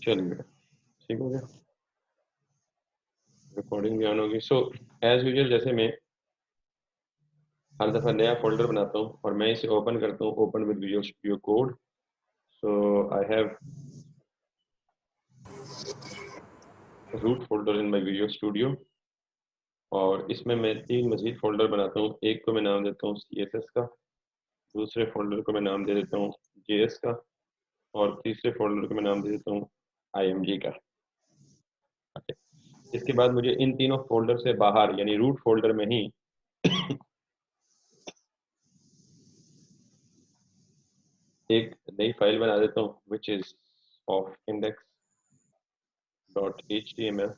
चलिए ठीक हो गया, रिकॉर्डिंग भी ऑन होगी। सो एज यूजुअल जैसे मैं हर दफ़ा नया फोल्डर बनाता हूँ और मैं इसे ओपन करता हूँ, open with Visual Studio Code. So I have root folder in my Visual Studio और इसमें मैं 3 मजीद फोल्डर बनाता हूँ। एक को मैं नाम देता हूँ CSS का, दूसरे फोल्डर को मैं नाम दे देता हूँ JS का और तीसरे फोल्डर को मैं नाम दे देता हूँ IMG का। ओके, इसके बाद मुझे इन तीनों फोल्डर से बाहर यानी रूट फोल्डर में ही एक नई फाइल बना देता हूँ विच इज ऑफ index.html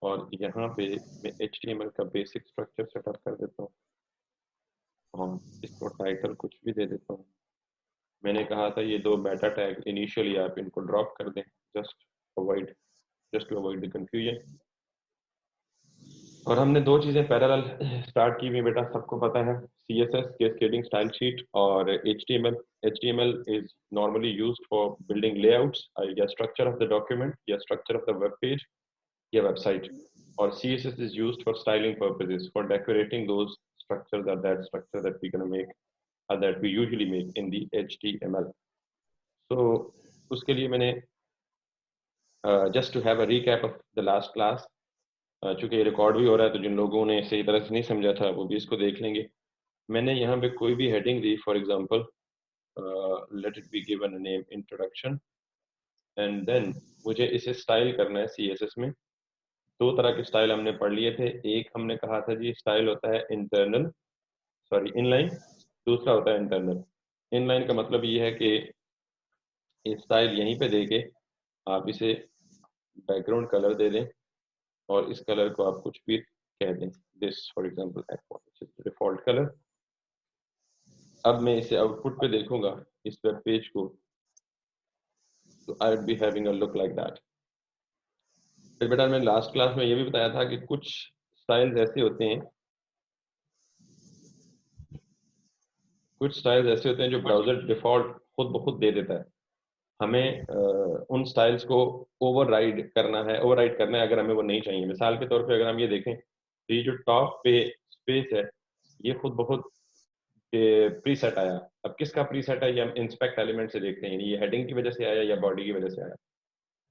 और यहाँ पे मैं HTML का बेसिक स्ट्रक्चर सेटअप कर देता हूँ और इसको टाइटल कुछ भी दे देता हूँ। मैंने कहा था ये 2 मेटा टैग इनिशियली आप इनको ड्रॉप कर दें just to avoid the confusion. और हमने 2 चीज़ें पैरेलल स्टार्ट की हुई बेटा, सबको पता है, CSS कैस्केडिंग स्टाइल शीट और HTML। HTML is normally used for building layouts या स्ट्रक्चर ऑफ द डॉक्यूमेंट या structure of the web page या वेबसाइट, और CSS is used for styling purposes, for decorating those structures or that structure that we're going to make or that we usually make in the HTML. So उसके लिए मैंने just to have a recap of the last class, चूंकि ये record भी हो रहा है तो जिन लोगों ने सही तरह से नहीं समझा था वो भी इसको देख लेंगे। मैंने यहाँ पे कोई भी हेडिंग दी, for example let it be given name introduction, and then मुझे इसे स्टाइल करना है CSS में। 2 तरह के स्टाइल हमने पढ़ लिए थे, एक हमने कहा था जी स्टाइल होता है इनलाइन, दूसरा होता है इंटरनल। इनलाइन का मतलब ये है कि ये स्टाइल यहीं पे देके आप इसे बैकग्राउंड कलर दे दें और इस कलर को आप कुछ भी कह दें, this for example default colour. अब मैं इसे आउटपुट पे देखूंगा इस वेब पेज को, तो I would be having a look like that. फिर बेटा मैं लास्ट क्लास में ये भी बताया था कि कुछ स्टाइल्स ऐसे होते हैं जो ब्राउजर डिफॉल्ट खुद ब खुद दे देता है। हमें उन स्टाइल्स को ओवरराइड करना है अगर हमें वो नहीं चाहिए। मिसाल के तौर पे अगर हम ये देखें तो ये जो टॉप पे स्पेस है ये खुद ब खुद प्रीसेट आया। अब किसका प्रीसेट है ये हम इंस्पेक्ट एलिमेंट से देखते हैं, यानी ये हेडिंग की वजह से आया या बॉडी की वजह से आया।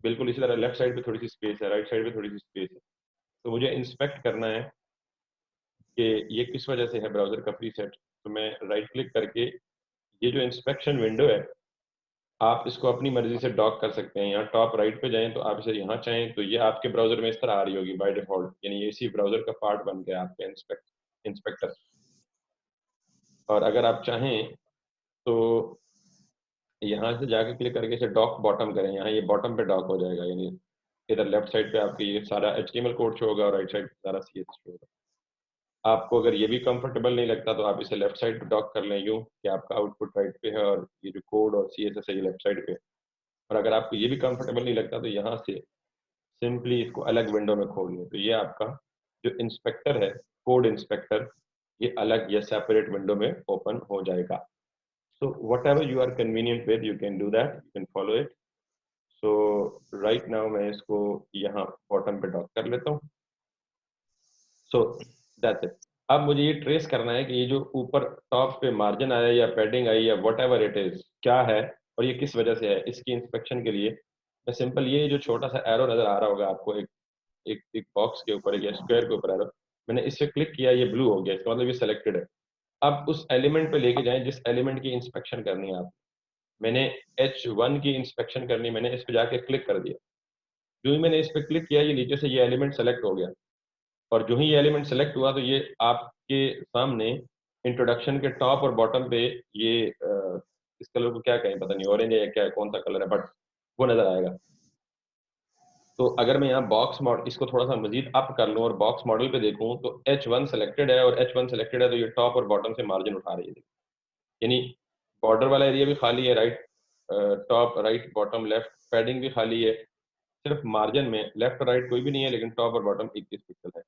बिल्कुल इसी तरह लेफ्ट साइड पे थोड़ी सी स्पेस है, राइट साइड पे थोड़ी सी स्पेस है, तो मुझे इंस्पेक्ट करना है कि ये किस वजह से है ब्राउजर का प्रीसेट। तो मैं राइट क्लिक करके ये जो इंस्पेक्शन विंडो है आप इसको अपनी मर्जी से डॉक कर सकते हैं। यहाँ टॉप राइट पे जाएं तो आप इसे यहाँ चाहें तो ये आपके ब्राउजर में इस तरह आ रही होगी बाय डिफॉल्ट, यानी ये इसी ब्राउजर का पार्ट बन गया आपका इंस्पेक्टर। और अगर आप चाहें तो यहाँ से जाके क्लिक करके इसे डॉक बॉटम करें, यहाँ ये बॉटम पे डॉक हो जाएगा, यानी इधर लेफ्ट साइड पे आपके ये सारा HTML कोड शो होगा और राइट साइड सारा CSS शो होगा। आपको अगर ये भी कंफर्टेबल नहीं लगता तो आप इसे लेफ्ट साइड पे डॉक कर लें यूँ कि आपका आउटपुट राइट पे है और ये जो कोड और CSS है ये लेफ्ट साइड पे है। और अगर आपको ये भी कंफर्टेबल नहीं लगता तो यहाँ से सिंपली इसको अलग विंडो में खोल लें, तो ये आपका जो इंस्पेक्टर है, कोड इंस्पेक्टर, ये अलग या सेपरेट विंडो में ओपन हो जाएगा। सो whatever you are convenient with you can do that, you can follow it. So right now मैं इसको यहाँ बॉटम पे डॉक कर लेता हूँ। So that's it. अब मुझे ये ट्रेस करना है कि ये जो ऊपर टॉप पे मार्जिन आया या पैडिंग आई या वट एवर इट इज क्या है और ये किस वजह से है। इसकी इंस्पेक्शन के लिए मैं सिंपल ये जो छोटा सा एरो नजर आ रहा होगा आपको एक बॉक्स के ऊपर या स्क्वायर के ऊपर एरो, मैंने इससे क्लिक किया ये ब्लू हो गया, इसका मतलब ये सिलेक्टेड है। अब उस एलिमेंट पे लेके जाएं जिस एलिमेंट की इंस्पेक्शन करनी है आप। मैंने H1 की इंस्पेक्शन करनी, मैंने इस पे जाके क्लिक कर दिया। जो ही मैंने इस पे क्लिक किया ये नीचे से ये एलिमेंट सेलेक्ट हो गया और जो ही ये एलिमेंट सेलेक्ट हुआ तो ये आपके सामने इंट्रोडक्शन के टॉप और बॉटम पे ये इस कलर को क्या कहें पता नहीं, ऑरेंज है या क्या है, कौन सा कलर है, बट वो नजर आएगा। तो अगर मैं यहाँ बॉक्स मॉडल इसको थोड़ा सा मजीद अप कर लूँ और बॉक्स मॉडल पे देखूँ तो H1 सेलेक्टेड है और H1 सेलेक्टेड है तो ये टॉप और बॉटम से मार्जिन उठा रही है, यानी बॉर्डर वाला एरिया भी खाली है, right top right bottom left, padding भी खाली है, सिर्फ मार्जिन में लेफ्ट और राइट कोई भी नहीं है लेकिन टॉप और बॉटम 21 पिक्सल है।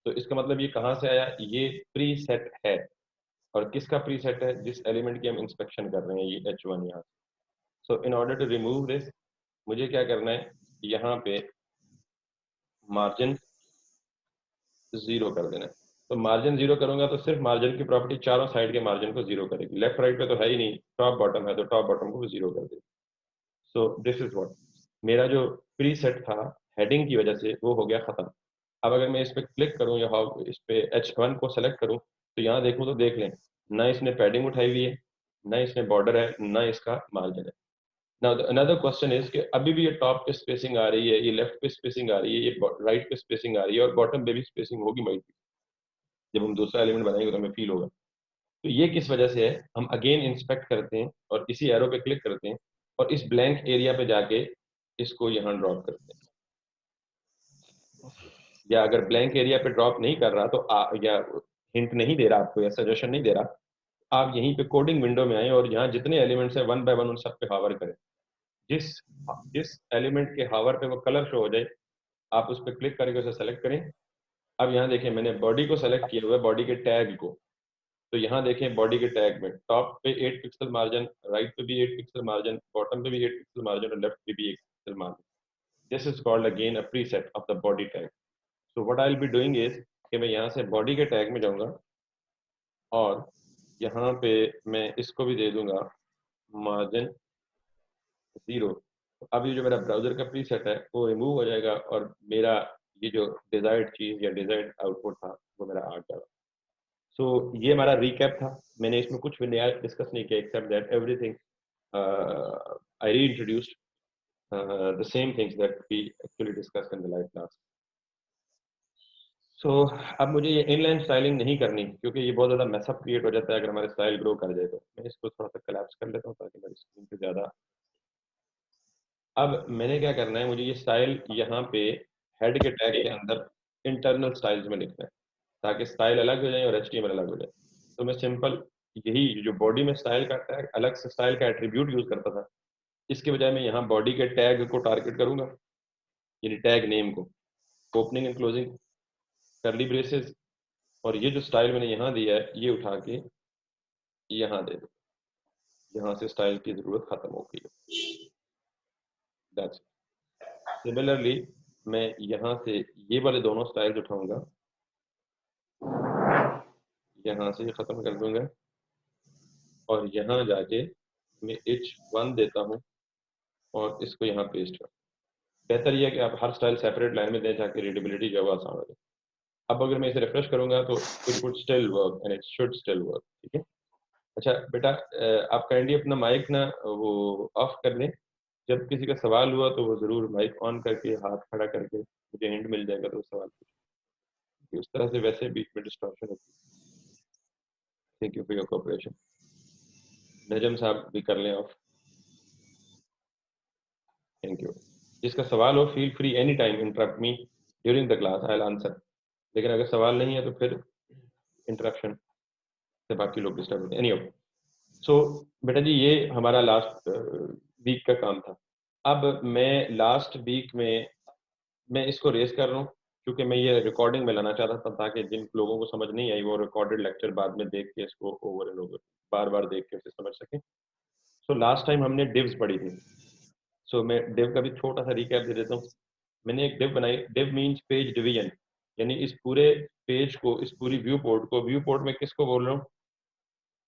तो इसका मतलब ये कहाँ से आया, ये प्री सेट है। और किसका प्री सेट है, जिस एलिमेंट की हम इंस्पेक्शन कर रहे हैं, ये H1 यहाँ। So in order to remove this मुझे क्या करना है, यहाँ पे मार्जिन 0 कर देना है। तो मार्जिन 0 करूंगा तो सिर्फ मार्जिन की प्रॉपर्टी चारों साइड के मार्जिन को 0 करेगी, लेफ्ट राइट पे तो है ही नहीं, टॉप बॉटम है तो टॉप बॉटम को भी 0 कर देगी। सो दिस इज व्हाट मेरा जो प्री सेट था हेडिंग की वजह से वो हो गया खत्म। अब अगर मैं इस पर क्लिक करूँ या इस पे H1 को सेलेक्ट करूँ तो यहाँ देखूँ तो देख लें, ना इसने पैडिंग उठाई हुई है, ना इसमें बॉर्डर है, ना इसका मार्जिन है। नाउ अनदर क्वेश्चन इज कि अभी भी ये टॉप पे स्पेसिंग आ रही है, ये लेफ्ट पे स्पेसिंग आ रही है, ये राइट पे स्पेसिंग आ रही है और बॉटम पे भी स्पेसिंग होगी, माइट जब हम दूसरा एलिमेंट बनाएंगे तो हमें फील होगा। तो ये किस वजह से है, हम अगेन इंस्पेक्ट करते हैं और इसी एरो पे क्लिक करते हैं और इस ब्लैंक एरिया पे जाके इसको यहाँ ड्रॉप करते हैं। या अगर ब्लैंक एरिया पे ड्रॉप नहीं कर रहा तो या हिंट नहीं दे रहा आपको या सजेशन नहीं दे रहा, आप यहीं पे कोडिंग विंडो में आए और यहाँ जितने एलिमेंट्स हैं वन बाय वन उन सब पे हावर करें। जिस जिस एलिमेंट के हावर पे वो कलर शो हो जाए आप उस पर क्लिक करके उसे सेलेक्ट करें। अब यहाँ देखें मैंने बॉडी को सेलेक्ट किया हुआ है, बॉडी के टैग को। तो यहाँ देखें बॉडी के टैग में टॉप पे 8 पिक्सल मार्जिन, राइट पे भी 8 पिक्सल मार्जिन, बॉटम पे भी 8 पिक्सल मार्जिन और लेफ्ट पे भी 8 pixel margin. This is called again a preset of the body tag. So what I will be doing is कि मैं यहाँ से बॉडी के टैग में जाऊंगा और यहाँ पे मैं इसको भी दे दूंगा मार्जिन 0। अब ये जो मेरा ब्राउजर का प्रीसेट है वो रिमूव हो जाएगा और मेरा ये जो डिजायर्ड चीज या डिजायर्ड आउटपुट था वो मेरा आ जाएगा। सो ये हमारा रिकैप था। मैंने इसमें कुछ भी नया डिस्कस नहीं किया except that everything I reintroduced the same things that we actually discussed in the live class. सो अब मुझे ये इनलाइन स्टाइलिंग नहीं करनी क्योंकि ये बहुत ज़्यादा मैसअप क्रिएट हो जाता है अगर हमारे स्टाइल ग्रो कर जाए। तो मैं इसको थोड़ा सा कोलैप्स कर लेता हूँ ताकि मेरी स्क्रीन पे ज़्यादा। अब मैंने क्या करना है, मुझे ये स्टाइल यहाँ पे हेड के टैग के अंदर इंटरनल स्टाइल्स में लिखना है ताकि स्टाइल अलग हो जाए और HTML अलग हो जाए। तो मैं सिंपल यही जो बॉडी में स्टाइल का टैग अलग से स्टाइल का एट्रीब्यूट यूज करता था, इसके बजाय मैं यहाँ बॉडी के टैग को टारगेट करूंगा, यानी टैग नेम को, ओपनिंग एंड क्लोजिंग करली ब्रेसेस, और ये जो स्टाइल मैंने यहाँ दिया है ये उठा के यहाँ दे दो। यहाँ से स्टाइल की जरूरत खत्म हो गई है। दैट्स सिमिलरली मैं यहाँ से ये वाले दोनों स्टाइल्स उठाऊंगा, यहाँ से खत्म कर दूंगा और यहाँ जाके मैं H1 देता हूँ और इसको यहाँ पेस्ट कर। बेहतर यह है कि आप हर स्टाइल सेपरेट लाइन में दें ताकि रीडेबिलिटी जो है वो आसान हो जाए। अब अगर मैं इसे रिफ्रेश करूंगा तो it would still work and it should still work. ठीक है। अच्छा बेटा, आप काइंडली अपना माइक ना वो ऑफ कर लें। जब किसी का सवाल हुआ तो वो जरूर माइक ऑन करके हाथ खड़ा करके, मुझे हिंट मिल जाएगा तो सवाल पूछें। उस तरह से वैसे बीच में डिस्ट्रक्शन होती है। Thank you for your cooperation. Najam साहब भी कर लें ऑफ। Thank you. जिसका सवाल हो feel free any time interrupt me during the class, I will answer. लेकिन अगर सवाल नहीं है तो फिर इंटरप्शन से बाकी लोग डिस्टर्ब होते हैं। एनीवे, सो बेटा जी ये हमारा लास्ट वीक का काम था। अब मैं लास्ट वीक में मैं इसको रेस कर रहा हूँ क्योंकि मैं ये रिकॉर्डिंग में लाना चाहता था ताकि जिन लोगों को समझ नहीं आई वो रिकॉर्डेड लेक्चर बाद में देख के इसको ओवर एंड ओवर बार बार देख के उसे समझ सकें। सो लास्ट टाइम हमने डिव्स पढ़ी थी। सो मैं डिव का भी छोटा सा रिकैप दे देता हूँ। मैंने एक डिव बनाई। डिव मीन्स पेज डिवीजन, यानी इस पूरे पेज को, इस पूरी व्यू पोर्ट में किसको बोल रहा हूँ,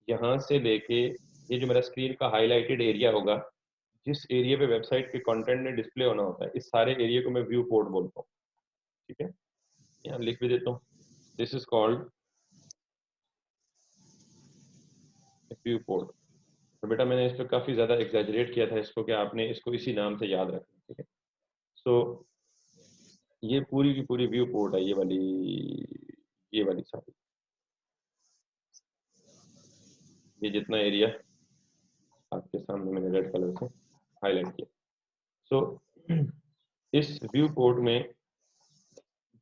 यहाँ से लेके ये जो मेरा स्क्रीन का हाईलाइटेड एरिया होगा, जिस एरिया पे वेबसाइट के कंटेंट ने डिस्प्ले होना होता है, इस सारे एरिया को मैं व्यू पोर्ट बोलता हूँ। ठीक है, यहाँ लिख भी देता हूँ, this is called view port. तो बेटा मैंने इस पर काफ़ी ज़्यादा एग्जैजरेट किया था इसको कि आपने इसको इसी नाम से याद रखना। ठीक है। सो ये पूरी की पूरी व्यू पोर्ट है, ये वाली सारी, ये जितना एरिया आपके सामने मैंने रेड कलर से हाईलाइट किया। सो इस व्यू पोर्ट में,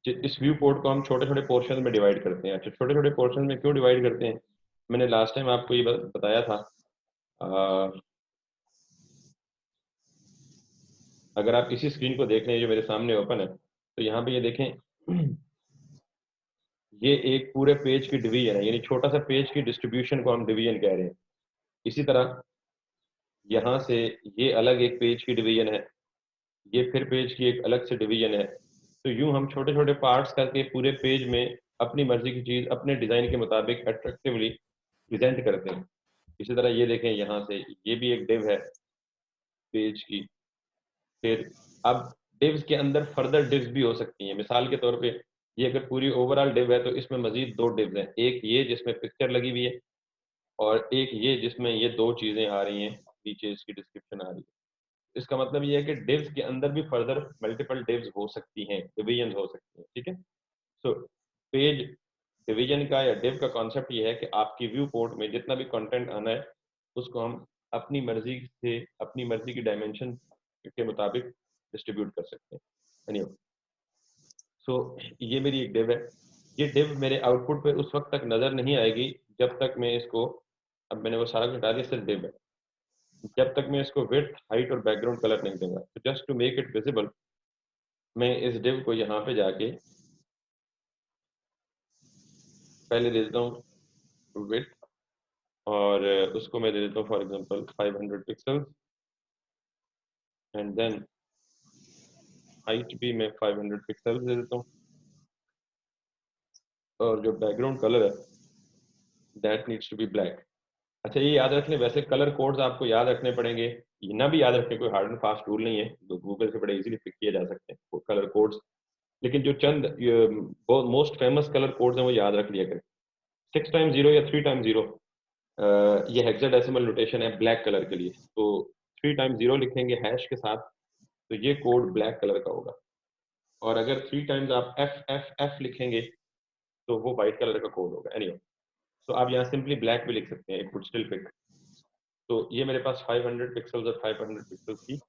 इस व्यू पोर्ट को हम छोटे छोटे पोर्शन में डिवाइड करते हैं। अच्छा, छोटे छोटे पोर्शन में क्यों डिवाइड करते हैं, मैंने लास्ट टाइम आपको ये बताया था। अगर आप इसी स्क्रीन को देख रहे हैं जो मेरे सामने ओपन है, तो यहाँ पे ये देखें, ये एक पूरे पेज की डिवीजन है, यानी छोटा सा पेज की डिस्ट्रीब्यूशन को हम डिवीजन कह रहे हैं। इसी तरह यहाँ से ये अलग एक पेज की डिवीजन है, ये फिर पेज की एक अलग से डिवीजन है। तो यूं हम छोटे छोटे पार्ट्स करके पूरे पेज में अपनी मर्जी की चीज अपने डिजाइन के मुताबिक अट्रैक्टिवली प्रेजेंट करते हैं। इसी तरह ये देखें, यहाँ से ये भी एक डिव है पेज की। फिर अब डिव्स के अंदर फर्दर डिव्स भी हो सकती हैं। मिसाल के तौर पे ये अगर पूरी ओवरऑल डिव है तो इसमें मजीद दो डिव्स हैं, एक ये जिसमें पिक्चर लगी हुई है और एक ये जिसमें ये दो चीजें आ रही हैं, नीचे इसकी डिस्क्रिप्शन आ रही है। इसका मतलब ये है कि डिव्स के अंदर भी फर्दर मल्टीपल डिव्स हो सकती हैं, डिवीजन हो सकती हैं, ठीक है। सो पेज डिवीजन का या डिव का कॉन्सेप्ट ये है कि आपकी व्यू पोर्ट में जितना भी कंटेंट आना है उसको हम अपनी मर्जी से अपनी मर्जी की डायमेंशन के मुताबिक डिस्ट्रीब्यूट कर सकते हैं। एनीवे, सो ये मेरी एक डिव है। ये डिव मेरे आउटपुट पे उस वक्त तक नजर नहीं आएगी जब तक मैं इसको, अब मैंने वो सारा कुछ हटा दिया, सिर्फ डिव है, जब तक मैं इसको विड्थ, हाइट और बैकग्राउंड कलर नहीं दूंगा। तो just to make it visible मैं इस डिव को यहाँ पे जाके पहले दे देता हूँ विड्थ, और उसको मैं दे देता हूँ for example 500 pixels, and then height भी मैं 500 पिक्सल्स दे देता हूँ, और जो बैकग्राउंड कलर है that needs to be black. अच्छा, ये याद रख लें, वैसे कलर कोड्स आपको याद रखने पड़ेंगे, ये ना भी याद रखें, कोई हार्ड एंड फास्ट रूल नहीं है, तो गूगल से बड़े इजीली पिक किए जा सकते हैं कलर कोड्स। लेकिन जो चंद मोस्ट फेमस कलर कोड्स हैं वो याद रख लिया करें। 6 टाइम्स 0 या 3 टाइम्स 0, ये हेक्साडेसिमल नोटेशन है ब्लैक कलर के लिए। तो 3 टाइम्स 0 लिखेंगे हैश के साथ तो ये कोड ब्लैक कलर का होगा, और अगर 3 टाइम्स आप एफ एफ एफ लिखेंगे तो वो व्हाइट कलर का कोड होगा। एनीवे, तो आप यहाँ सिंपली ब्लैक भी लिख सकते हैं, इट वुड स्टिल पिक। तो ये मेरे पास 500 पिक्सल्स और 500 पिक्सल्स की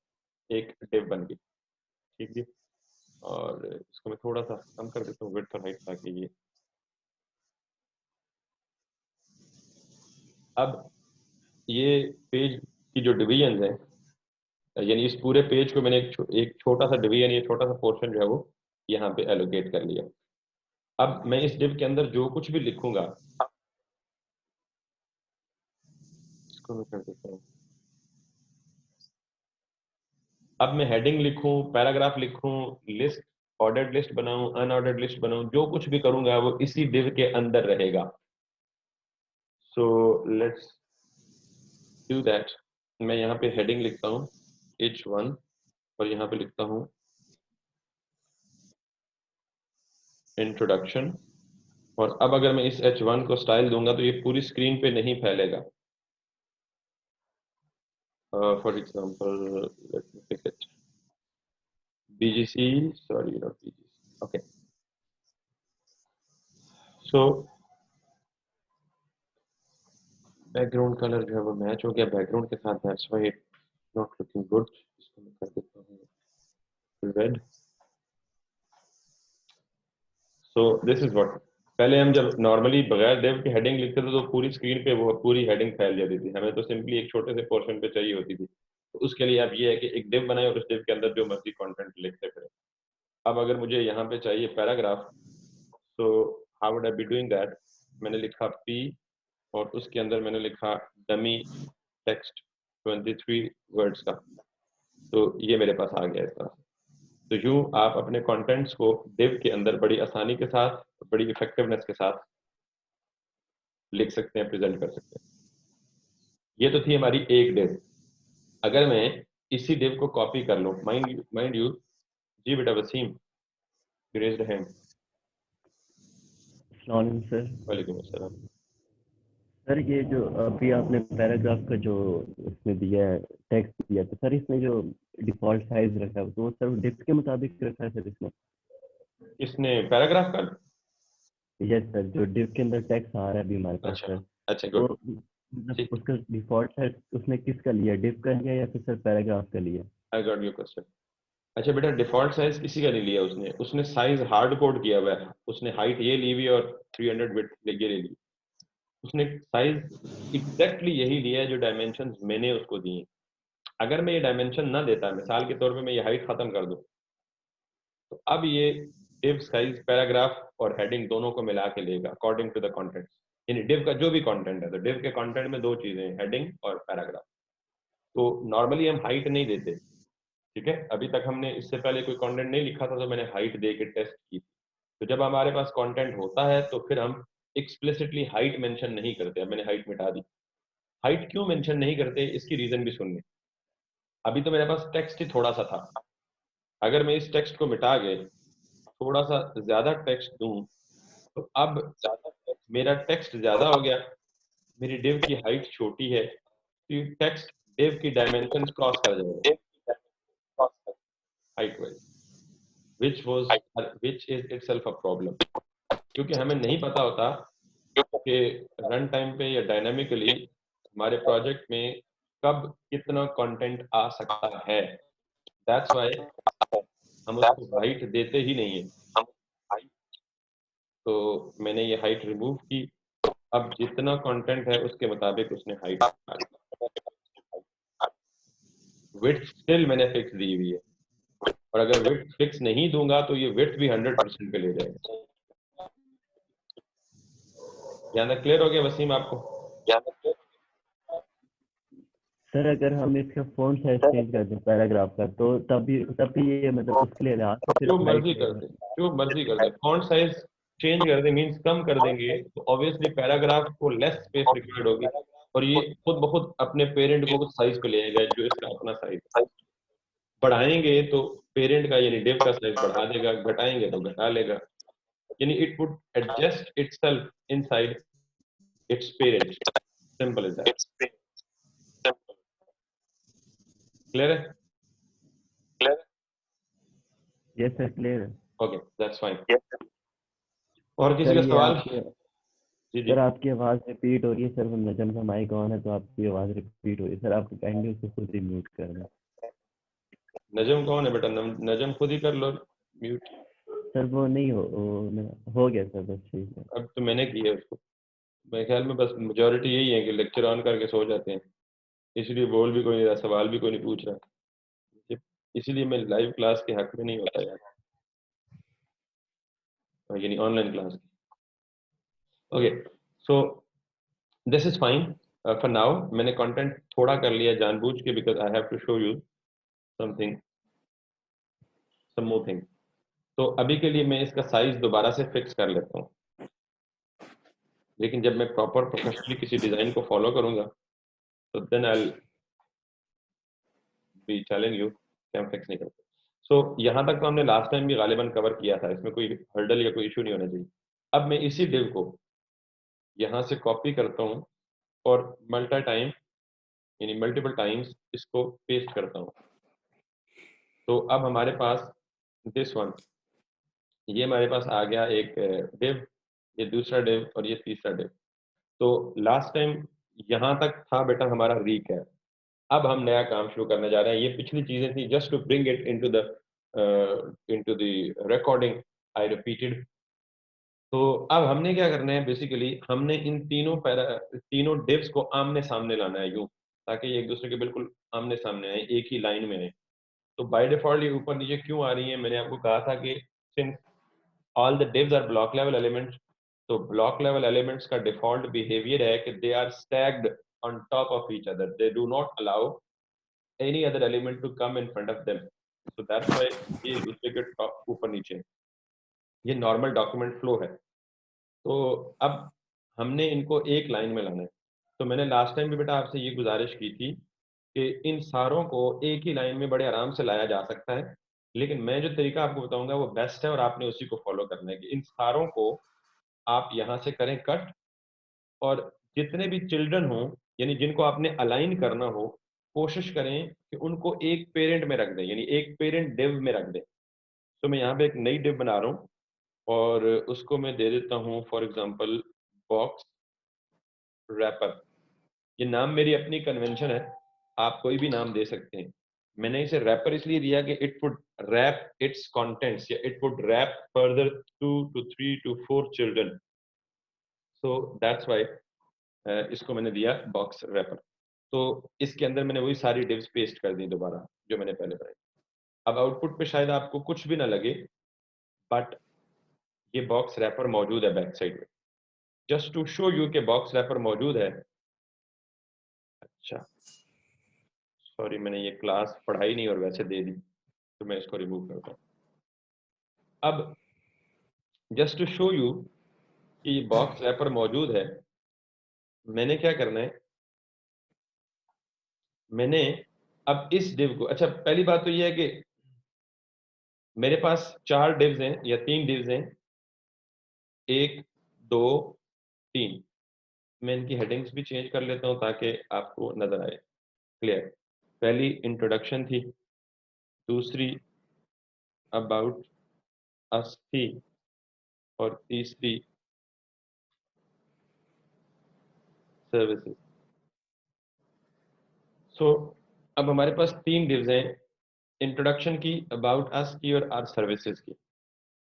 एक डिव बन गई, ठीक है। और इसको मैं थोड़ा सा कम कर देता हूँ विड्थ और हाइट, ताकि ये, अब ये पेज की जो डिवीजन है, यानी इस पूरे पेज को मैंने एक छोटा सा डिवीजन, ये छोटा सा पोर्शन जो है वो यहाँ पे एलोकेट कर लिया। अब मैं इस डिव के अंदर जो कुछ भी लिखूंगा, इसको मैं कर देता हूँ। अब मैं हेडिंग लिखूं, पैराग्राफ लिखूं, लिस्ट, ऑर्डर्ड लिस्ट बनाऊं, अनऑर्डर्ड लिस्ट बनाऊं, जो कुछ भी करूंगा वो इसी डिव के अंदर रहेगा। So let's do that. मैं यहाँ पे हेडिंग लिखता हूँ H1, और यहाँ पे लिखता हूँ इंट्रोडक्शन। और अब अगर मैं इस H1 को स्टाइल दूंगा तो ये पूरी स्क्रीन पे नहीं फैलेगा। For example let me pick it BGC, sorry not BGC, okay. So background colour जो है वो मैच हो गया बैकग्राउंड के साथ, that's why it not looking good. इसको मैं कर देता हूँ red. So this is what, पहले हम जब नॉर्मली बगैर डिव के हेडिंग लिखते थे तो पूरी स्क्रीन पे वो पूरी हेडिंग फैल जाती थी, हमें तो सिंपली एक छोटे से पोर्शन पे चाहिए होती थी। तो उसके लिए अब ये है कि एक डिव बनाए और उस डिव के अंदर जो मर्जी कंटेंट लिखते फिरें। अब अगर मुझे यहाँ पे चाहिए पैराग्राफ, तो how would I be doing that. मैंने लिखा पी, और उसके अंदर मैंने लिखा डमी टेक्स्ट 23 वर्ड्स का, तो ये मेरे पास आ गया इस तरह। तो यूं आप अपने कंटेंट्स को डिव के अंदर बड़ी आसानी के साथ, बड़ी इफेक्टिवनेस के साथ लिख सकते हैं, प्रेजेंट कर सकते हैं। ये तो थी हमारी एक डिव। अगर मैं इसी डिव को कॉपी कर लूं, माइंड यू, जी बेटा वसीम, रेज्ड हैंड। अस्सलाम सर। वालेकुम अस्सलाम। सर ये जो अभी आपने पैराग्राफ का जो इसमें दिया है, टेक्स्ट दिया, तो सर इसमें जो डिफॉल्ट साइज रखा है तो वो सर डिप्थ के मुताबिक रखा है सर इसमें? इसने पैराग्राफ का, यस सर, जो डिव के अंदर टेक्स्ट आ रहा है अभी हमारे पास अच्छा सर, अच्छा, तो गुड, मतलब ठीक, उसका डिफॉल्ट साइज उसने किसका लिया, डिव का लिया या फिर सर पैराग्राफ का लिया? I got your question. अच्छा बेटा, डिफॉल्ट साइज किसी का नहीं लिया उसने, उसने साइज हार्ड कोड किया हुआ है। उसने हाइट ये ली हुई है और 300 विड्थ ये ले ली। उसने साइज एग्जैक्टली यही लिया है जो डायमेंशन मैंने उसको दिए। अगर मैं ये डायमेंशन ना देता, मिसाल के तौर पे मैं ये हाइट खत्म कर दूं, तो अब ये डिव साइज पैराग्राफ और हेडिंग दोनों को मिला के लेगा अकॉर्डिंग टू द कंटेंट। यानी डिव का जो भी कंटेंट है, तो डिव के कंटेंट में दो चीजें हैं, हेडिंग और पैराग्राफ। तो नॉर्मली हम हाइट नहीं देते, ठीक है, अभी तक हमने इससे पहले कोई कंटेंट नहीं लिखा था तो मैंने हाइट दे के टेस्ट की। तो जब हमारे पास कंटेंट होता है तो फिर हम एक्सप्लिसिटली हाइट मेंशन नहीं करते। अब मैंने हाइट मिटा दी। हाइट क्यों मेंशन नहीं करते, इसकी रीजन भी सुननी। अभी तो मेरे पास टेक्स्ट ही थोड़ा सा था, अगर मैं इस टेक्स्ट को मिटा के थोड़ा सा ज्यादा टेक्स्ट दूं तो अब मेरा टेक्स्ट ज्यादा हो गया, मेरी डिव की हाइट छोटी है, तो ये टेक्स्ट डिव की डायमेंशन क्रॉस कर जाएगा height wise, which is itself a problem. क्योंकि हमें नहीं पता होता कि रन टाइम पे या डायनामिकली हमारे प्रोजेक्ट में कब कितना कंटेंट आ सकता है। दैट्स व्हाई हम उसको हाइट देते ही नहीं है। तो मैंने ये हाइट रिमूव की, अब जितना कंटेंट है उसके मुताबिक उसने हाइट डाली। विड्थ स्टिल मैंने फिक्स दी हुई है, और अगर विड्थ फिक्स नहीं दूंगा तो ये विड्थ भी 100% पे ले जाएगा। यहाँ तक क्लियर हो गया वसीम आपको? सर अगर हम इसका फॉन्ट साइज चेंज कर दें पैराग्राफ का, तो तब भी ये मतलब उसके लिए लिहाज से जो सिर्फ मर्जी हाइट कर दे, जो मर्जी कर दे, फॉन्ट साइज चेंज कर दे मींस कम कर देंगे तो ऑब्वियसली पैराग्राफ को लेस स्पेस रिक्वायर्ड होगी, और ये खुद ब खुद अपने पेरेंट को उस साइज पे ले आएगा जो इसका अपना साइज है। बढ़ाएंगे तो पेरेंट का यानी डिव का साइज बढ़ा देगा, घटाएंगे तो घटा लेगा, यानी it would adjust itself inside it's parent. Simple is that. Clear है? यस सर क्लियर है। Okay, that's fine. और किसी सर का ये सवाल? आपके जी जी। सर आपकी आवाज़ रिपीट हो रही है सर, वो नजम का माइक ऑन है तो आपकी आवाज़ रिपीट हो रही है सर, आप काइंडली उसको खुद ही म्यूट कर दें। नजम कौन है बेटा? नजम खुद ही कर लो म्यूट। सर वो नहीं हो गया सर, बस ठीक है। अब तो मैंने की है उसको। मेरे ख्याल में बस मेजोरिटी यही है कि लेक्चर ऑन करके सो जाते हैं, इसलिए बोल भी कोई नहीं रहा, सवाल भी कोई नहीं पूछ रहा। इसीलिए मैं लाइव क्लास के हक में नहीं होता यार, यानी online class. Okay, so this is fine for now. मैंने कंटेंट थोड़ा कर लिया जानबूझ के, because I have to show you something, some more thing. तो अभी के लिए मैं इसका साइज दोबारा से फिक्स कर लेता हूँ, लेकिन जब मैं प्रॉपर प्रोफेशनली किसी डिजाइन को फॉलो करूंगा तो then I will be telling you कि हम फिक्स नहीं करते। सो यहाँ तक तो हमने लास्ट टाइम भी गालिबन कवर किया था, इसमें कोई हर्डल या कोई इशू नहीं होना चाहिए। अब मैं इसी डिव को यहाँ से कॉपी करता हूँ और मल्टीपल टाइम्स इसको पेस्ट करता हूँ। तो अब हमारे पास दिस वन, ये हमारे पास आ गया एक डिव, ये दूसरा डिव और ये तीसरा डिव। तो लास्ट टाइम यहाँ तक था बेटा हमारा रीकैप। अब हम नया काम शुरू करने जा रहे हैं। ये पिछली चीजें थी just to bring it into the recording, I repeated. तो अब हमने क्या करना है, बेसिकली हमने इन तीनों डिव्स को आमने सामने लाना है यूं, ताकि ये एक दूसरे के बिल्कुल आमने सामने आए, एक ही लाइन में आए। तो बाय डिफॉल्ट ये ऊपर नीचे क्यों आ रही है, मैंने आपको कहा था कि since all the divs are block level elements, तो ब्लॉक लेवल एलिमेंट्स का डिफॉल्ट बिहेवियर है कि they are stacked on top of each other, they do not allow any other element to come in front of them. So that's why ये एक दूसरे के top ऊपर नीचे है। ये नॉर्मल डॉक्यूमेंट फ्लो है। तो अब हमने इनको एक लाइन में लाना है। तो मैंने लास्ट टाइम भी बेटा आपसे ये गुजारिश की थी कि इन सारों को एक ही लाइन में बड़े आराम से लाया जा सकता है, लेकिन मैं जो तरीका आपको बताऊंगा वो बेस्ट है और आपने उसी को फॉलो करना है कि इन सारों को आप यहाँ से करें कट, और जितने भी चिल्ड्रन हों यानी जिनको आपने अलाइन करना हो, कोशिश करें कि उनको एक पेरेंट में रख दें, यानी एक पेरेंट डिव में रख दें। तो मैं यहाँ पे एक नई डिव बना रहा हूँ और उसको मैं दे देता हूँ फॉर एग्जांपल बॉक्स रैपर। ये नाम मेरी अपनी कन्वेंशन है, आप कोई भी नाम दे सकते हैं। मैंने इसे रैपर इसलिए दिया कि it would wrap its contents, या it would wrap further 2 to 3 to 4 children. So that's why इसको मैंने दिया बॉक्स रैपर। तो इसके अंदर मैंने वही सारी डिव्स पेस्ट कर दी दोबारा जो मैंने पहले बनाई। अब आउटपुट पे शायद आपको कुछ भी ना लगे, बट ये बॉक्स रैपर मौजूद है बैक साइड में, जस्ट टू शो यू के बॉक्स रैपर मौजूद है। अच्छा सॉरी, मैंने ये क्लास पढ़ाई नहीं और वैसे दे दी। तो मैं इसको रिमूव करता हूँ। अब जस्ट टू शो यू कि ये बॉक्स रैपर मौजूद है, मैंने क्या करना है, मैंने अब इस डिव को, अच्छा पहली बात तो ये है कि मेरे पास 4 डिव्स हैं या 3 डिव्स हैं, 1, 2, 3। मैं इनकी हेडिंग्स भी चेंज कर लेता हूँ ताकि आपको नजर आए क्लियर। पहली इंट्रोडक्शन थी, दूसरी अबाउट अस थी, और तीसरी सर्विसेज। सो अब हमारे पास 3 डिव्स हैं, इंट्रोडक्शन की, अबाउट अस की और आर सर्विसेज की।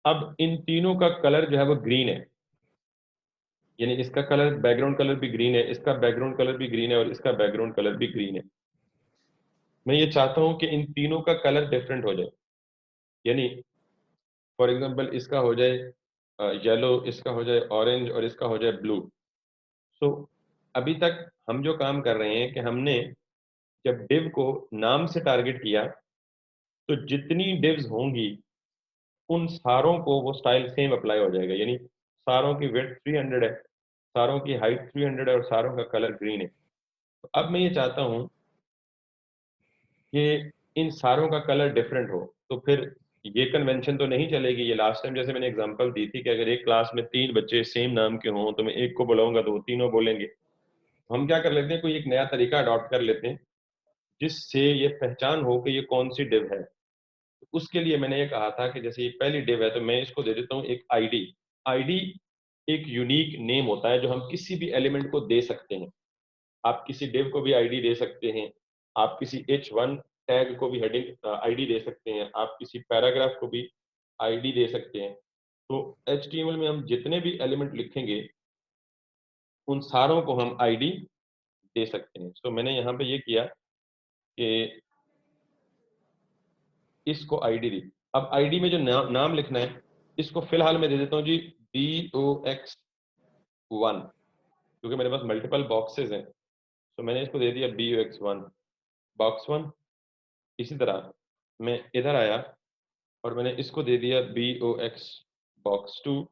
अब इन तीनों का कलर जो है वो ग्रीन है, यानी इसका कलर, बैकग्राउंड कलर भी ग्रीन है, इसका बैकग्राउंड कलर भी ग्रीन है और इसका बैकग्राउंड कलर भी ग्रीन है। मैं ये चाहता हूं कि इन तीनों का कलर डिफरेंट हो जाए, यानी फॉर एग्जांपल इसका हो जाए येलो, इसका हो जाए ऑरेंज और इसका हो जाए ब्लू। सो अभी तक हम जो काम कर रहे हैं कि हमने जब डिव को नाम से टारगेट किया तो जितनी डिव्स होंगी उन सारों को वो स्टाइल सेम अप्लाई हो जाएगा, यानी सारों की विड्थ 300 है, सारों की हाइट 300 है और सारों का कलर ग्रीन है। तो अब मैं ये चाहता हूँ कि इन सारों का कलर डिफरेंट हो, तो फिर ये कन्वेंशन तो नहीं चलेगी। ये लास्ट टाइम जैसे मैंने एग्जांपल दी थी कि अगर एक क्लास में 3 बच्चे सेम नाम के हों तो मैं एक को बुलाऊंगा तो वो तीनों बोलेंगे। हम क्या कर लेते हैं, कोई एक नया तरीका अडॉप्ट कर लेते हैं जिससे ये पहचान हो कि ये कौन सी डिव है। तो उसके लिए मैंने ये कहा था कि जैसे ये पहली डिव है तो मैं इसको दे देता हूँ एक आईडी। आईडी एक यूनिक नेम होता है जो हम किसी भी एलिमेंट को दे सकते हैं। आप किसी डिव को भी आईडी दे सकते हैं, आप किसी H1 टैग को भी हेडिंग आईडी दे सकते हैं, आप किसी पैराग्राफ को भी आईडी दे सकते हैं। तो HTML में हम जितने भी एलिमेंट लिखेंगे उन सारों को हम आईडी दे सकते हैं। तो मैंने यहाँ पे ये किया कि इसको आईडी दी। अब आईडी में जो नाम लिखना है इसको फिलहाल मैं दे देता हूँ जी BOX1, क्योंकि मेरे पास मल्टीपल बॉक्सेस हैं। तो मैंने इसको दे दिया BOX1 बॉक्स 1। इसी तरह मैं इधर आया और मैंने इसको दे दिया BOX बॉक्स 2।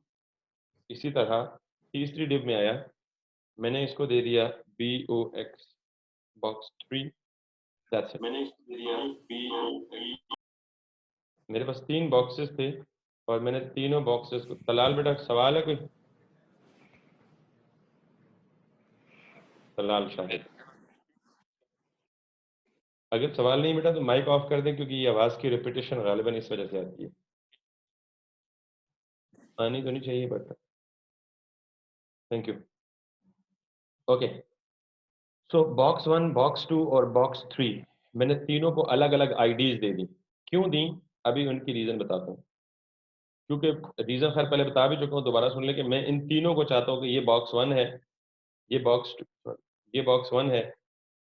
इसी तरह तीसरी डिव में आया, मैंने इसको दे दिया BOX बॉक्स 3। That's it. मैंने इसको दे दिया BOX। मेरे पास 3 बॉक्सेस थे और मैंने तीनों बॉक्सेस को, तलाल बेटा सवाल है कोई? तलाल शाहिद, अगर सवाल नहीं बेटा तो माइक ऑफ कर दें, क्योंकि ये आवाज़ की रिपीटेशन गालिबन इस वजह से आती है। आनी तो नहीं चाहिए but thank you. Okay, so box 1, box 2 और बॉक्स 3 मैंने तीनों को अलग अलग आईडीज दे दी। क्यों दी, अभी उनकी रीज़न बताता हूँ। क्योंकि रीज़न खैर पहले बता भी चुका हूँ, दोबारा सुन ले कि मैं इन तीनों को चाहता हूँ कि ये बॉक्स 1 है, ये बॉक्स 2, ये बॉक्स 1 है,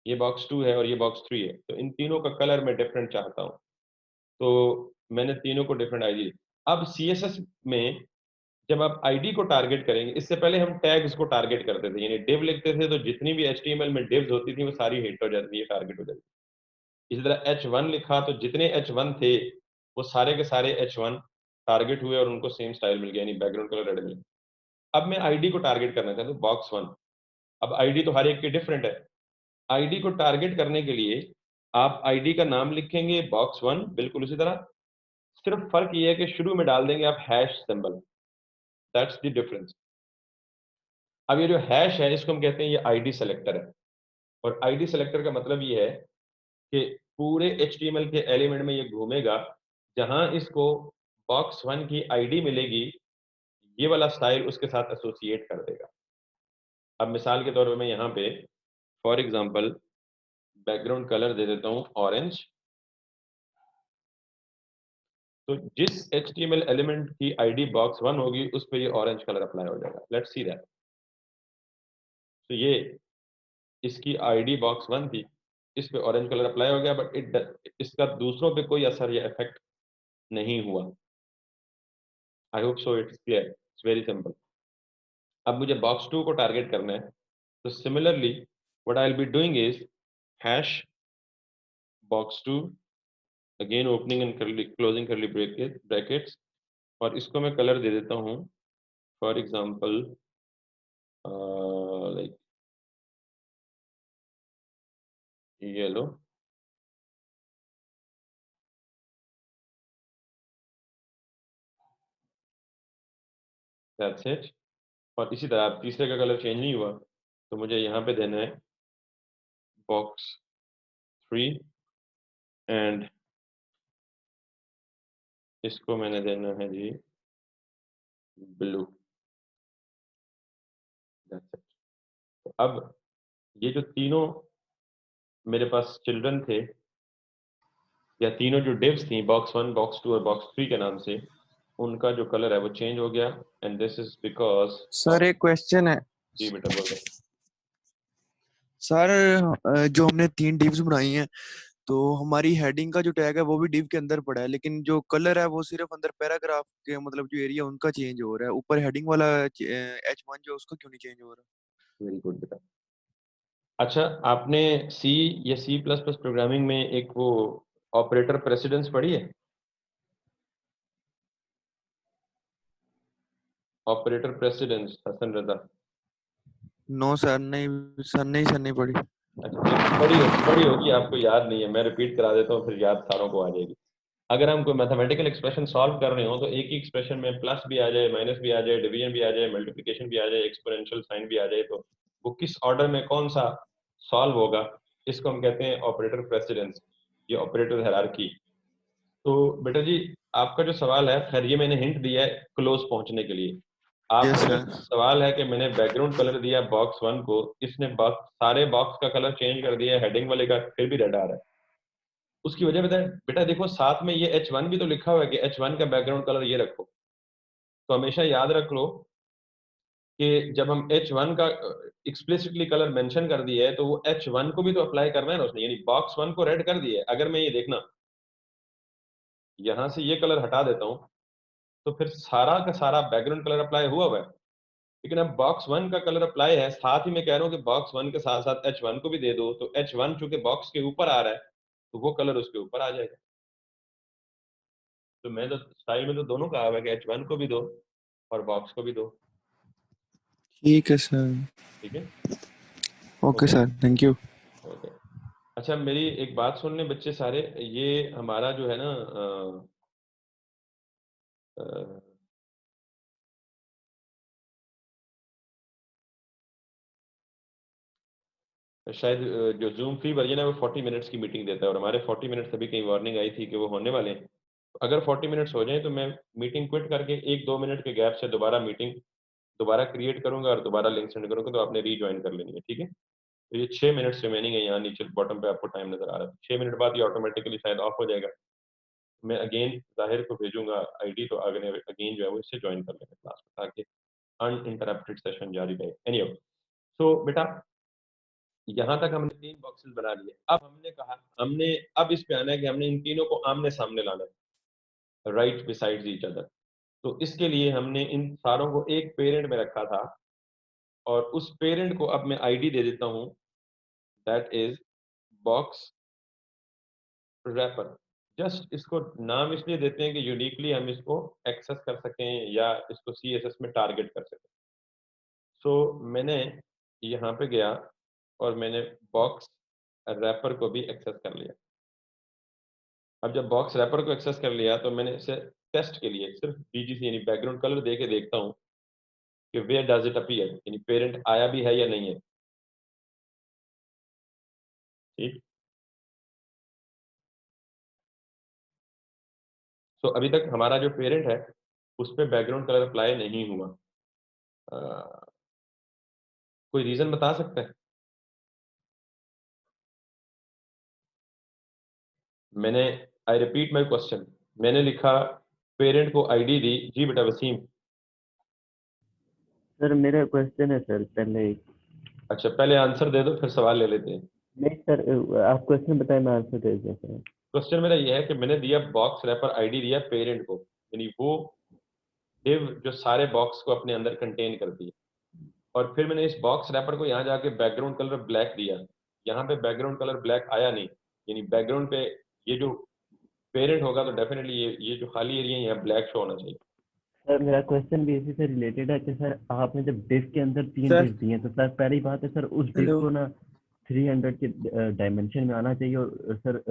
ये बॉक्स 2 है और ये बॉक्स 3 है। तो इन तीनों का कलर मैं डिफरेंट चाहता हूँ, तो मैंने तीनों को डिफरेंट आईडी। अब CSS में जब आप आईडी को टारगेट करेंगे, इससे पहले हम टैग्स को टारगेट करते थे, यानी डिव लिखते थे तो जितनी भी HTML में डिव्स होती थी वो सारी हिट हो जाती थी, टारगेट हो जाती थी। इसी तरह H1 लिखा तो जितने H1 थे वो सारे के सारे H1 टारगेट हुए और उनको सेम स्टाइल मिल गया, यानी बैकग्राउंड कलर रेड मिल गया। अब मैं आईडी को टारगेट करना चाहता हूँ बॉक्स 1। अब आईडी तो हर एक की डिफरेंट है। आईडी को टारगेट करने के लिए आप आईडी का नाम लिखेंगे बॉक्स 1 बिल्कुल उसी तरह, सिर्फ फर्क ये है कि शुरू में डाल देंगे आप hash symbol. That's the difference. अब ये जो हैश है इसको हम कहते हैं ये आईडी सेलेक्टर है, और आईडी सेलेक्टर का मतलब ये है कि पूरे HTML के एलिमेंट में ये घूमेगा, जहां इसको बॉक्स 1 की आईडी मिलेगी ये वाला स्टाइल उसके साथ एसोसिएट कर देगा। अब मिसाल के तौर पे मैं यहाँ पे फॉर एग्जांपल बैकग्राउंड कलर दे देता हूँ ऑरेंज। तो जिस HTML एलिमेंट की आईडी बॉक्स 1 होगी उस पर ये ऑरेंज कलर अप्लाई हो जाएगा। Let's see that. तो ये इसकी आईडी बॉक्स 1 थी, इस पे ऑरेंज कलर अप्लाई हो गया, बट इसका दूसरों पे कोई असर या इफेक्ट नहीं हुआ। I hope so it's clear, it's very simple. अब मुझे बॉक्स 2 को टारगेट करना है, तो similarly what I will be doing is hash box 2 again opening and closing करली ब्रैकेट्स, और इसको मैं कलर दे देता हूँ, for example like yellow, that's it. और इसी तरह तीसरे का कलर चेंज नहीं हुआ, तो मुझे यहाँ पे देना है बॉक्स 3, एंड इसको मैंने देना है जी ब्लू, दैट्स इट। तो अब ये जो तीनों मेरे पास चिल्ड्रन थे, या तीनों जो डिव्स थी, बॉक्स 1, बॉक्स 2 और बॉक्स 3 के नाम से, उनका जो कलर है वो चेंज हो गया, and this is because sir of. एक क्वेश्चन है। जी बेटा बोलो। सर जो हमने 3 डिव्स बनाई हैं, तो हमारी हेडिंग का जो टैग है वो भी डिव के अंदर पड़ा है, लेकिन जो कलर है वो सिर्फ अंदर पैराग्राफ के मतलब जो एरिया उनका चेंज हो रहा है, ऊपर हेडिंग वाला H1 जो उसका क्यों नहीं चेंज हो रहा? वेरी गुड बेटा। अच्छा, आपने सी या सी प्लस प्लस प्रोग्रामिंग में एक वो ऑपरेटर प्रेसिडेंस पढ़ी है? Operator precedence, Hasan Raza. No sir, नहीं सर, नहीं पड़ी। अच्छा, पढ़ी होगी, आपको याद नहीं है, मैं रिपीट करा देता हूँ, फिर याद सारों को आ जाएगी। अगर हम कोई मैथमेटिकल एक्सप्रेशन सॉल्व कर रहे हो, तो एक ही एक्सप्रेशन में प्लस भी आ जाए, माइनस भी आ जाए, डिवीजन भी आ जाए, मल्टीप्लिकेशन भी आ जाए, एक्सपोनेंशियल साइन भी आ जाए, तो वो किस ऑर्डर में कौन सा सॉल्व होगा, इसको हम कहते हैं ऑपरेटर प्रेसिडेंस, ये ऑपरेटर हायरार्की। तो बेटा जी, आपका जो सवाल है, खैर ये मैंने हिंट दिया है क्लोज पहुंचने के लिए। यस आपका जो सर। सवाल है कि मैंने बैकग्राउंड कलर दिया बॉक्स 1 को, इसने बॉक्स सारे बॉक्स का कलर चेंज कर दिया, हेडिंग वाले का फिर भी रेड आ रहा है। उसकी वजह बताए बेटा, देखो साथ में ये H1 भी तो लिखा हुआ है कि H1 का बैकग्राउंड कलर ये रखो। तो हमेशा याद रख लो कि जब हम H1 का एक्सप्लिसिटली कलर मेंशन कर दिया है, तो वो H1 को भी तो अप्लाई करना है ना उसने, यानी बॉक्स 1 को रेड कर दिया है। अगर मैं ये देखना, यहां से ये कलर हटा देता हूं, तो फिर सारा का सारा बैकग्राउंड कलर अप्लाई हुआ हुआ है। लेकिन अब बॉक्स 1 का कलर अप्लाई है, साथ ही मैं कह रहा हूँ कि बॉक्स 1 के साथ साथ H1 को भी दे दो, तो H1 चूंकि बॉक्स के ऊपर आ रहा है, तो वो कलर उसके ऊपर आ जाएगा। तो मैं तो स्टाइल में तो दोनों कहा हुआ है कि H1 को भी दो और बॉक्स को भी दो। ठीक है सर। ठीक है, okay okay sir, thank you. Okay. अच्छा, मेरी एक बात सुन लें बच्चे सारे, ये हमारा जो है ना अ, शायद जो जूम फ्री वर्जन है वो 40 मिनट्स की मीटिंग देता है, और हमारे 40 मिनट्स अभी कहीं वार्निंग आई थी कि वो होने वाले हैं। अगर 40 मिनट्स हो जाए, तो मैं मीटिंग क्विट करके 1-2 मिनट के गैप से दोबारा मीटिंग दोबारा क्रिएट करूंगा और दोबारा लिंक सेंड करूंगा, तो आपने रीज्वाइन कर लेनी है। ठीक है, तो ये 6 मिनट्स रिमेनिंग है, यहाँ नीचे बॉटम पे आपको टाइम नजर आ रहा है। 6 मिनट बाद ये ऑटोमेटिकली शायद ऑफ हो जाएगा। मैं अगेन जाहिर को भेजूंगा आईडी, तो अगले अगेन जो है वो इससे ज्वाइन कर लेंगे क्लास में, ताकि अनइंटरप्टेड सेशन जारी रहे। एनीवे, सो बेटा यहाँ तक हमने 3 बॉक्सेस बना लिए। अब हमने कहा, हमने अब इस पे आना है कि हमने इन तीनों को आमने सामने लाना है, राइट बिसाइड ईच अदर। तो इसके लिए हमने इन सारों को एक पेरेंट में रखा था, और उस पेरेंट को अब मैं आईडी दे देता हूँ, that is box wrapper. Just इसको नाम इसलिए देते हैं कि यूनिकली हम इसको एक्सेस कर सकें या इसको CSS में टारगेट कर सकें। सो मैंने यहाँ पे गया और मैंने बॉक्स रैपर को भी एक्सेस कर लिया। अब जब बॉक्स रैपर को एक्सेस कर लिया, तो मैंने इसे टेस्ट के लिए सिर्फ BGC यानी बैकग्राउंड कलर दे के देखता हूँ कि वेयर डज इट अपीयर, यानी पेरेंट आया भी है या नहीं है। ठीक, सो अभी तक हमारा जो पेरेंट है उस पर बैकग्राउंड कलर अप्लाई नहीं हुआ। अ, कोई रीजन बता सकता है? मैंने, आई रिपीट माई क्वेश्चन, मैंने लिखा पेरेंट को आईडी दी। जी बेटा वसीम। सर मेरा क्वेश्चन है सर, पहले अच्छा, पहले आंसर दे दो, फिर सवाल ले लेते हैं। नहीं सर, आप क्वेश्चन बताए, मैं आंसर दे दूँ सर। क्वेश्चन मेरा ये है कि मैंने दिया बॉक्स रैपर आईडी दिया पेरेंट को, यानी वो div जो सारे बॉक्स को अपने अंदर कंटेन करती है, और फिर मैंने इस बॉक्स रैपर को यहाँ जाके बैकग्राउंड कलर ब्लैक दिया। यहाँ पे बैकग्राउंड कलर ब्लैक आया नहीं, यानी बैकग्राउंड पे ये जो पेरेंट होगा तो डेफिनेटली ये जो खाली एरिया है यहाँ ब्लैक शो होना चाहिए। सर मेरा क्वेश्चन भी इसी से रिलेटेड है कि सर आपने जब डिव के अंदर 3 सर डिव दिए हैं, तो सर पहली बात है सर उस डिव हेलो को ना 300 के डायमेंशन में आना चाहिए, और सर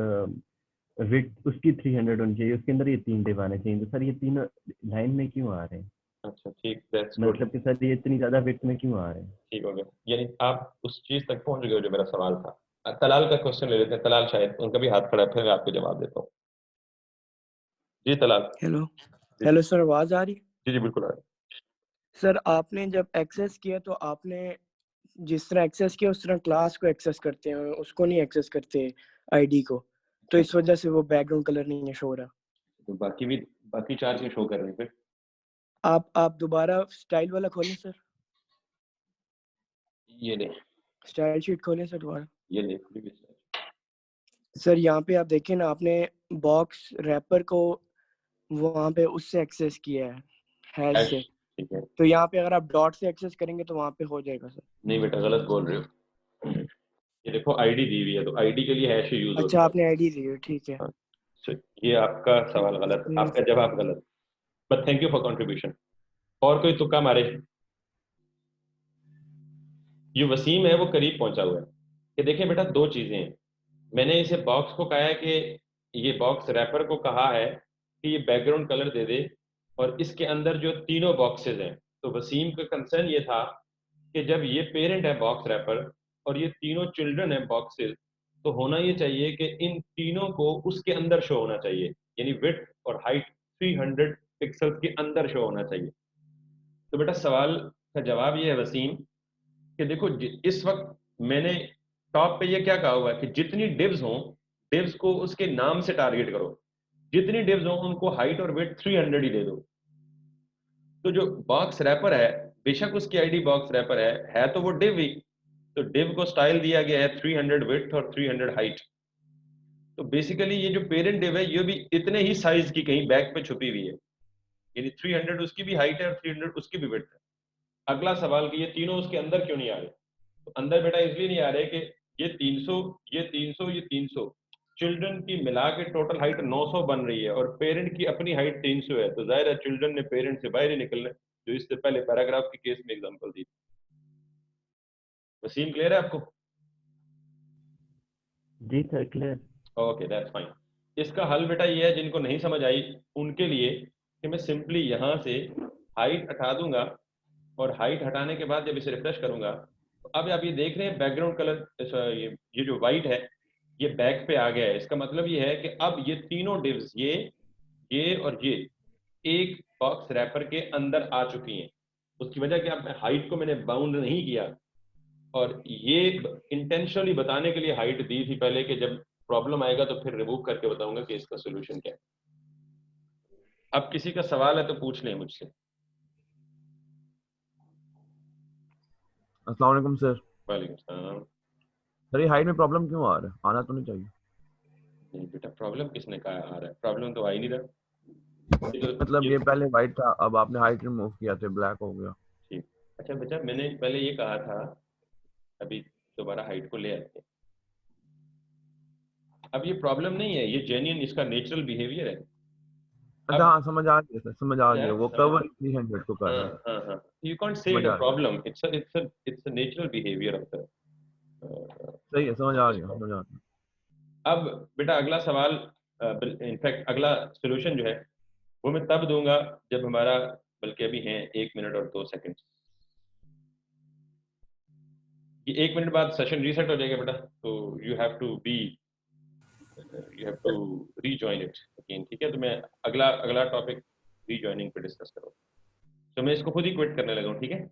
विड्थ उसकी 300 होनी चाहिए, उसके अंदर ये 3 डिव आने चाहिए। तो सर ये तीनों लाइन में क्यों आ रहे हैं? अच्छा ठीक, दैट्स गुड, मतलब कि सर ये इतनी ज्यादा विड्थ में क्यों आ रहे हैं? ठीक हो गया। यानी आप उस चीज तक पहुंच गए हो जो मेरा सवाल था। तलाल का क्वेश्चन ले लेते हैं। तलाल शायद उनका भी हाथ खड़ा है, फिर मैं आपको जवाब देता हूँ। जी तलाल। हेलो जी हेलो सर, आवाज आ रही? जी जी बिल्कुल आ रहा है। सर आपने जब एक्सेस किया तो आपने जिस तरह एक्सेस किया उस तरह क्लास को एक्सेस करते हैं, उसको नहीं एक्सेस करते आईडी को, तो इस वजह से वो बैकग्राउंड कलर नहीं है शो रहा। तो बाकी 4 चीज शो कर रहे हैं फिर। आप दोबारा स्टाइल वाला खोलें सर, ये ले, स्टाइल शीट खोलें सर दोबारा। ये ले previous slide। सर यहाँ पे आप देखें ना, आपने बॉक्स रैपर को वहाँ पे उससे एक्सेस किया है, हैश हैश, से। ठीक है। तो यहाँ पे अगर आप डॉट से एक्सेस करेंगे तो वहाँ पे हो जाएगा सर। नहीं बेटा गलत बोल रहे हो। ये देखो आईडी दी हुई है, तो आईडी के लिए हैश यूज अच्छा होता है। आपने आईडी दी है, ठीक है। हाँ, so ये आपका सवाल गलत, आपका जवाब गलत, but thank you for contribution. और कोई तुक्का मारे? ये वसीम है वो करीब पहुंचा हुआ है कि देखिए बेटा 2 चीजें हैं। मैंने इसे बॉक्स को कहा है कि ये बॉक्स रैपर को कहा है कि ये बैकग्राउंड कलर दे दे, और इसके अंदर जो तीनों बॉक्सेस हैं, तो वसीम का कंसर्न ये था कि जब ये पेरेंट है बॉक्स रैपर और ये तीनों चिल्ड्रन है बॉक्सेस, तो होना ये चाहिए कि इन तीनों को उसके अंदर शो होना चाहिए, यानी विड्थ और हाइट 300 पिक्सल्स के अंदर शो होना चाहिए। तो बेटा सवाल का जवाब ये है वसीम कि देखो इस वक्त मैंने टॉप पे ये क्या कहा हुआ है कि जितनी डिव्स हों, डिव्स को उसके नाम से टारगेट करो, जितनी डिव्स हों उनको हाइट और विड्थ 300 ही दे दो। तो जो बॉक्स रैपर है, बेशक उसकी आईडी बॉक्स रैपर है तो वो डिव ही, तो डिव को स्टाइल दिया गया है 300 विड्थ और 300 हाइट। तो बेसिकली ये जो पेरेंट डिव है ये भी इतने ही साइज की कहीं बैक पे छुपी हुई है, यानी 300 उसकी भी हाइट है और 300 उसकी भी विड्थ है। अगला सवाल कि ये तीनों उसके अंदर क्यों नहीं आ रहे? तो अंदर बेटा इसलिए नहीं आ रहे कि ये 300 ये 300 ये 300 चिल्ड्रन की मिला के टोटल हाइट 900 बन रही है, और पेरेंट की अपनी हाइट 300 है, तो जाहिर है चिल्ड्रन ने पेरेंट से बाहर ही निकलना है, जो इससे पहले पैराग्राफ के केस में एग्जांपल दी। वसीम क्लियर है आपको? जी sir clear. Okay that's fine. इसका हल बेटा ये है, जिनको नहीं समझ आई उनके लिए, कि मैं सिंपली यहाँ से हाइट हटा दूंगा, और हाइट हटाने के बाद जब इसे रिफ्रेश करूंगा, तो अब आप ये देख रहे हैं बैकग्राउंड कलर ये जो व्हाइट है ये बैक पे आ गया है। इसका मतलब ये है कि अब ये तीनों डिव्स ये और ये एक बॉक्स रैपर के अंदर आ चुकी हैं। उसकी वजह क्या, हाइट को मैंने बाउंड नहीं किया, और ये इंटेंशनली बताने के लिए हाइट दी थी पहले, कि जब प्रॉब्लम आएगा तो फिर रिमूव करके बताऊंगा कि इसका सोल्यूशन क्या है। अब किसी का सवाल है तो पूछ लें मुझसे। अस्सलाम वालेकुम सर। वालेकुम सलाम। सर ये हाइट में प्रॉब्लम क्यों आ रहा है? आना तो नहीं चाहिए। नहीं बेटा प्रॉब्लम किसने कहा आ रहा है, प्रॉब्लम तो आ ही नहीं रहा। मतलब ये पहले वाइट था, अब आपने हाइट रिमूव किया तो ब्लैक हो गया। ठीक, अच्छा बेटा मैंने पहले ये कहा था, अभी दोबारा हाइट को ले आते हैं। अब ये प्रॉब्लम नहीं है, ये जेन्युइन इसका नेचुरल बिहेवियर है। अच्छा अब हाँ समझ आ गया सर, समझ आ गया। वो कवर 300 को कर रहा है। हाँ हाँ, यू कांट से समझ इट अ आ गया। Problem, it's a natural behaviour of the. सही है, समझ आ गया, समझ आ गया। अब बेटा अगला सवाल, इनफैक्ट अगला सोल्यूशन जो है वो मैं तब दूंगा जब हमारा, बल्कि अभी हैं 1 मिनट और 2 सेकंड। ये 1 मिनट बाद सेशन रीसेट हो जाएगा बेटा, तो you have to rejoin it again, ठीक है? तो मैं अगला टॉपिक रीजॉइनिंग पे डिस्कस करूँ, तो मैं इसको खुद ही क्विट करने लगा हूँ, ठीक है?